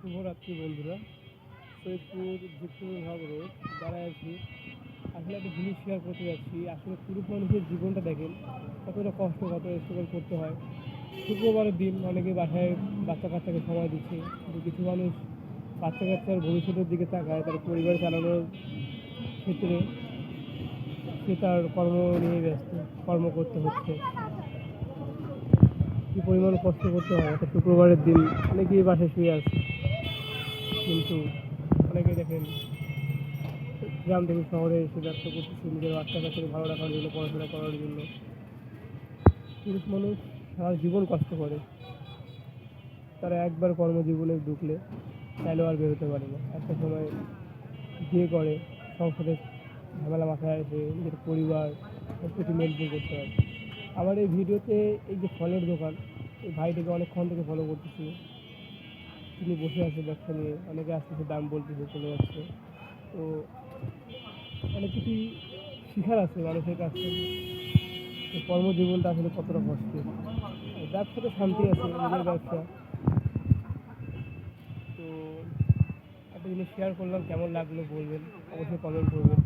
শুভরাত্রি বন্ধুরা। সৈয়দপুর ভিক্টোর ভাগ রোড দাঁড়ায় আছি। আসলে একটা জিনিস শেয়ার করতে যাচ্ছি। আসলে পুরুষ মানুষের জীবনটা দেখেন কতটা কষ্ট, কত স্ট্রাগল করতে হয়। শুক্রবারের দিন অনেকে বাসায় বাচ্চা কাচ্চাকে সময় দিচ্ছে, কিন্তু কিছু মানুষ বাচ্চা কাচ্চার ভবিষ্যতের দিকে তাকায়, তার পরিবার চালানোর ক্ষেত্রে সে তার কর্ম নিয়ে ব্যস্ত, কর্ম করতে হচ্ছে। কী পরিমাণ কষ্ট করতে হয় একটা শুক্রবারের দিন। অনেকেই বাসায় শুয়ে আছে, কিন্তু অনেকে দেখেন গ্রাম থেকে শহরে এসে ব্যবসা করতেছে নিজের বাচ্চা কাচ্চাকে ভালো রাখার জন্য, পড়াশোনা করার জন্য। পুরুষ মানুষ সারা জীবন কষ্ট করে, তারা একবার কর্মজীবনে ঢুকলে চাইলেও আর বেরোতে পারে না। একটা সময় বিয়ে করে, সংসারে ঝামেলা মাথায় এসে নিজের পরিবার সব কিছু মেনটেন করতে হয়। আমার এই ভিডিওতে এই যে ফলের দোকান, এই ভাইটাকে অনেকক্ষণ থেকে ফলো করতেছি। তিনি বসে আছে ব্যবসা নিয়ে, অনেকে আসতেছে, দাম বলতেছে, চলে যাচ্ছে। তো অনেক কিছুই শিখার আছে মানুষের কাছ থেকে, যে কর্মজীবনটা আসলে কতটা কষ্টের। ব্যবসাতে শান্তি আছে, নিজের ব্যবসা। তো একটা জিনিস শেয়ার করলাম, কেমন লাগলো বলবেন, অবশ্যই কমেন্ট করবেন।